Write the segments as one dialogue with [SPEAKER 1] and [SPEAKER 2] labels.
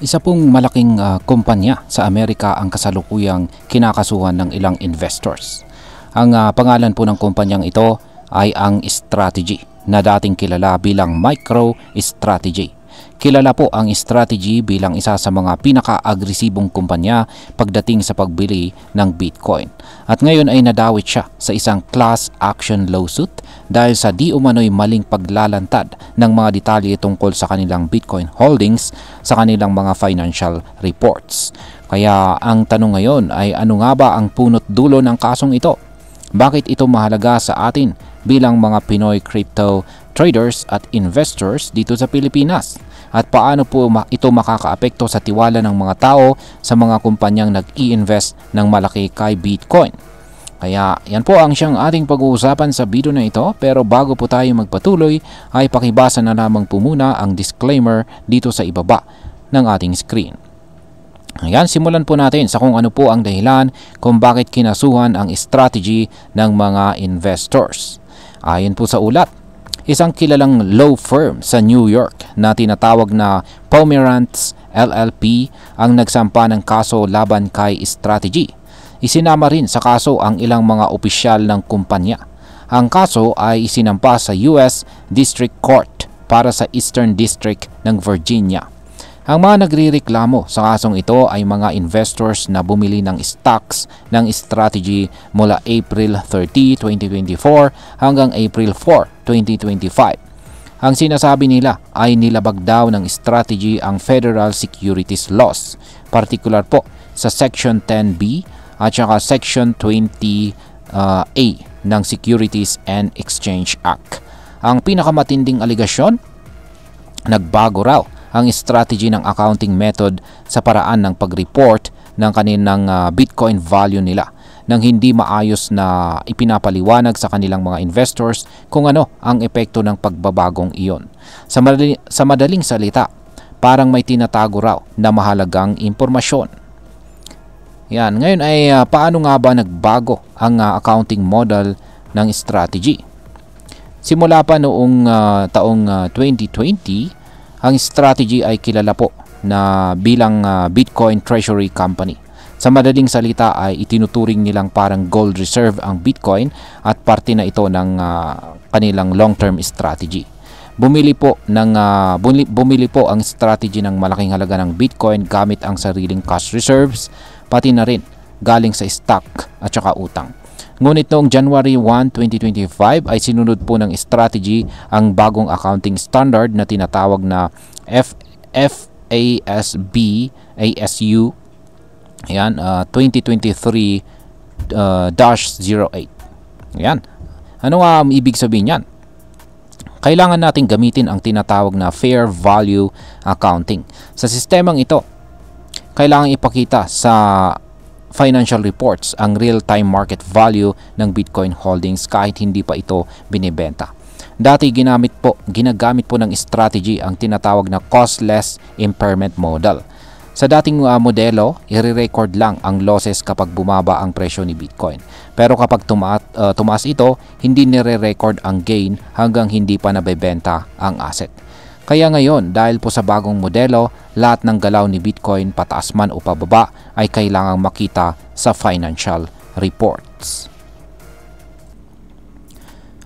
[SPEAKER 1] Isa pong malaking kumpanya sa Amerika ang kasalukuyang kinakasuhan ng ilang investors. Ang pangalan po ng kumpanyang ito ay ang Strategy na dating kilala bilang MicroStrategy. Kilala po ang Strategy bilang isa sa mga pinaka-agresibong kumpanya pagdating sa pagbili ng Bitcoin. At ngayon ay nadawit siya sa isang class action lawsuit dahil sa di umano'y maling paglalantad ng mga detalye tungkol sa kanilang Bitcoin holdings sa kanilang mga financial reports. Kaya ang tanong ngayon ay ano nga ba ang punot dulo ng kasong ito? Bakit ito mahalaga sa atin bilang mga Pinoy crypto traders at investors dito sa Pilipinas? At paano po ito makakaapekto sa tiwala ng mga tao sa mga kumpanyang nag-i-invest ng malaki kay Bitcoin? Kaya yan po ang siyang ating pag-uusapan sa video na ito, pero bago po tayo magpatuloy ay pakibasa na lamang po muna ang disclaimer dito sa ibaba ng ating screen. Ayan, simulan po natin sa kung ano po ang dahilan kung bakit kinasuhan ang strategy ng mga investors. Ayon po sa ulat, isang kilalang law firm sa New York na tinatawag na Pomerantz LLP ang nagsampa ng kaso laban kay Strategy. Isinama rin sa kaso ang ilang mga opisyal ng kumpanya. Ang kaso ay isinampa sa US District Court para sa Eastern District ng Virginia. Ang mga nagrereklamo sa kasong ito ay mga investors na bumili ng stocks ng Strategy mula April 30, 2024 hanggang April 4, 2025. Ang sinasabi nila ay nilabag daw ng Strategy ang Federal Securities Laws, partikular po sa Section 10B at saka Section 20A ng Securities and Exchange Act. Ang pinakamatinding aligasyon, nagbago raw ang strategy ng accounting method sa paraan ng pag-report ng kanilang Bitcoin value nila nang hindi maayos na ipinapaliwanag sa kanilang mga investors kung ano ang epekto ng pagbabagong iyon. Sa madaling salita, parang may tinatago raw na mahalagang impormasyon. Yan, ngayon ay paano nga ba nagbago ang accounting model ng Strategy? Simula pa noong taong 2020, ang Strategy ay kilala po na bilang Bitcoin Treasury Company. Sa madaling salita ay itinuturing nilang parang gold reserve ang Bitcoin at parte na ito ng kanilang long-term strategy. Bumili po ang Strategy ng malaking halaga ng Bitcoin gamit ang sariling cash reserves, pati na rin galing sa stock at saka utang. Ngunit noong January 1, 2025 ay sinunod po ng Strategy ang bagong accounting standard na tinatawag na FASB-ASU 2023-08. Ayan. Ano nga ang ibig sabihin yan? Kailangan nating gamitin ang tinatawag na fair value accounting. Sa sistemang ito, kailangan ipakita sa financial reports ang real-time market value ng Bitcoin holdings kahit hindi pa ito binibenta. Dati ginagamit po ng Strategy ang tinatawag na costless impairment model. Sa dating modelo, i-record lang ang losses kapag bumaba ang presyo ni Bitcoin. Pero kapag tumaas ito, hindi nire-record ang gain hanggang hindi pa nabebenta ang asset. Kaya ngayon, dahil po sa bagong modelo, lahat ng galaw ni Bitcoin pataas man o pababa ay kailangang makita sa financial reports.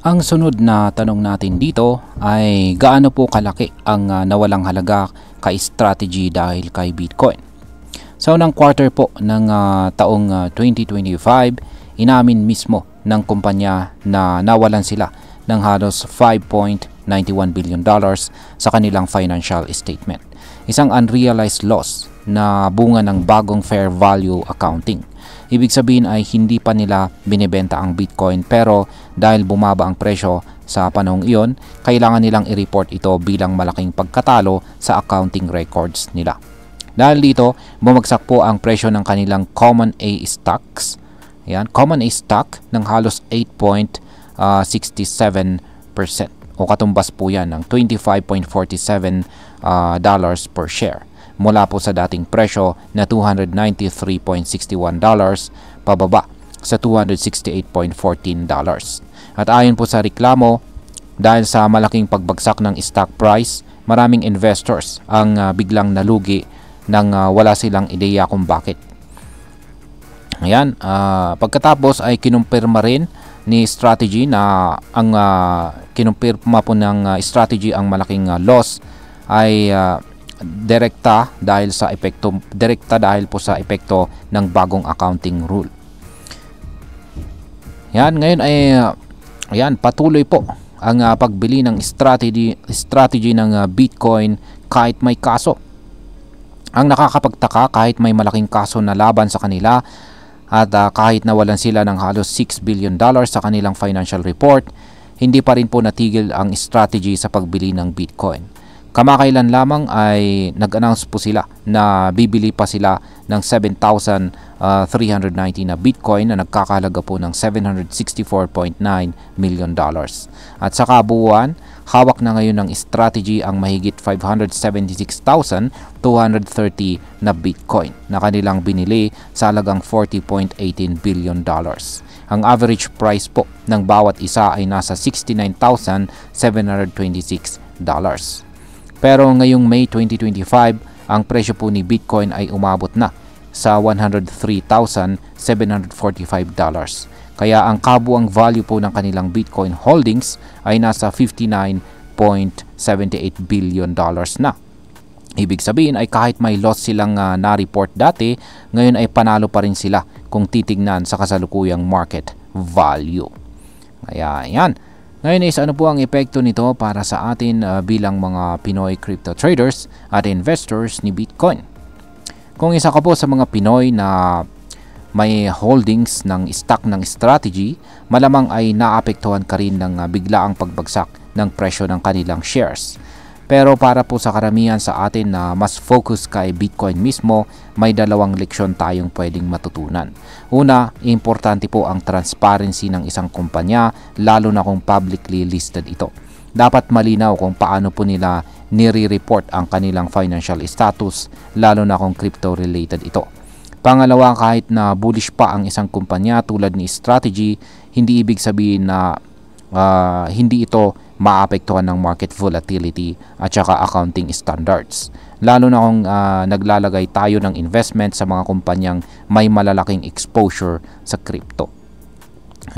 [SPEAKER 1] Ang sunod na tanong natin dito ay gaano po kalaki ang nawalang halaga kay Strategy dahil kay Bitcoin? Sa unang quarter po ng taong 2025, inamin mismo ng kumpanya na nawalan sila ng halos $5.91 billion sa kanilang financial statement. Isang unrealized loss na bunga ng bagong fair value accounting. Ibig sabihin ay hindi pa nila binibenta ang Bitcoin, pero dahil bumaba ang presyo sa panahong iyon, kailangan nilang i-report ito bilang malaking pagkatalo sa accounting records nila. Dahil dito, bumagsak po ang presyo ng kanilang Common A stocks. Yan, Common A stock ng halos 8.67% o katumbas po yan ng $25.47 per share. Mula po sa dating presyo na $293.61 pababa sa $268.14. At ayon po sa reklamo, dahil sa malaking pagbagsak ng stock price, maraming investors ang biglang nalugi nang wala silang ideya kung bakit. Ayan, pagkatapos ay kinumpirma rin ni Strategy na ang kinumpirma po ng Strategy ang malaking loss ay direkta dahil po sa epekto ng bagong accounting rule. Yan, ngayon ay patuloy po ang pagbili ng strategy ng Bitcoin kahit may kaso. Ang nakakapagtaka, kahit may malaking kaso na laban sa kanila at kahit nawalan sila ng halos $6 billion sa kanilang financial report, hindi pa rin po natigil ang strategy sa pagbili ng Bitcoin. Kamakailan lamang ay nag-announce po sila na bibili pa sila ng 7,390 na Bitcoin na nagkakahalaga po ng $764.9 million. At sa kabuuan, hawak na ngayon ng strategy ang mahigit 576,230 na Bitcoin na kanilang binili sa halagang $40.18 billion. Ang average price po ng bawat isa ay nasa $69,726. Pero ngayong May 2025, ang presyo po ni Bitcoin ay umabot na sa $103,745. Kaya ang kabuang value po ng kanilang Bitcoin holdings ay nasa $59.78 billion na. Ibig sabihin ay kahit may loss silang na-report dati, ngayon ay panalo pa rin sila kung titignan sa kasalukuyang market value. Kaya yan. Ngayon is ano po ang epekto nito para sa atin bilang mga Pinoy crypto traders at investors ni Bitcoin? Kung isa ka po sa mga Pinoy na may holdings ng stock ng strategy, malamang ay naapektuhan ka rin ng biglaang pagbagsak ng presyo ng kanilang shares. Pero para po sa karamihan sa atin na mas focus kay Bitcoin mismo, may dalawang leksyon tayong pwedeng matutunan. Una, importante po ang transparency ng isang kumpanya, lalo na kung publicly listed ito. Dapat malinaw kung paano po nila nire-report ang kanilang financial status, lalo na kung crypto-related ito. Pangalawa, kahit na bullish pa ang isang kumpanya tulad ni Strategy, hindi ibig sabihin na hindi ito maapektuhan ng market volatility at saka accounting standards. Lalo na kung naglalagay tayo ng investment sa mga kumpanyang may malalaking exposure sa crypto.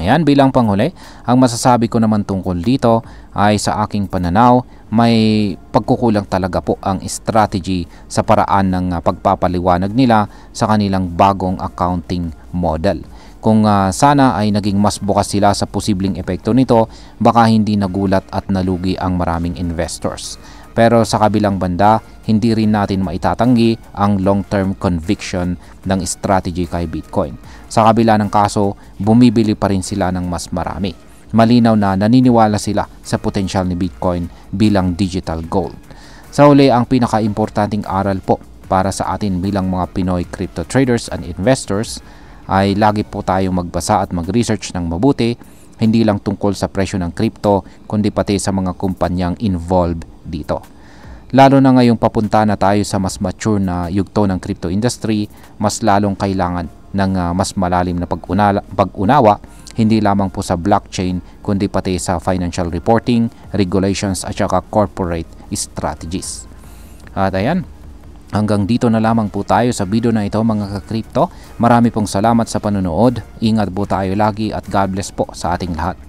[SPEAKER 1] Ayan, bilang panghuli, ang masasabi ko naman tungkol dito ay sa aking pananaw, may pagkukulang talaga po ang strategy sa paraan ng pagpapaliwanag nila sa kanilang bagong accounting model. Kung sana ay naging mas bukas sila sa posibleng epekto nito, baka hindi nagulat at nalugi ang maraming investors. Pero sa kabilang banda, hindi rin natin maitatanggi ang long-term conviction ng strategy kay Bitcoin. Sa kabila ng kaso, bumibili pa rin sila ng mas marami. Malinaw na naniniwala sila sa potensyal ni Bitcoin bilang digital gold. Sa huli, ang pinaka-importanting aral po para sa atin bilang mga Pinoy crypto traders and investors ay lagi po tayong magbasa at mag-research ng mabuti, hindi lang tungkol sa presyo ng crypto, kundi pati sa mga kumpanyang involved dito. Lalo na ngayong papunta na tayo sa mas mature na yugto ng crypto industry, mas lalong kailangan ng mas malalim na pag-unawa, hindi lamang po sa blockchain, kundi pati sa financial reporting, regulations at saka corporate strategies. At ayan, hanggang dito na lamang po tayo sa video na ito mga ka-crypto. Marami pong salamat sa panonood. Ingat po tayo lagi at God bless po sa ating lahat.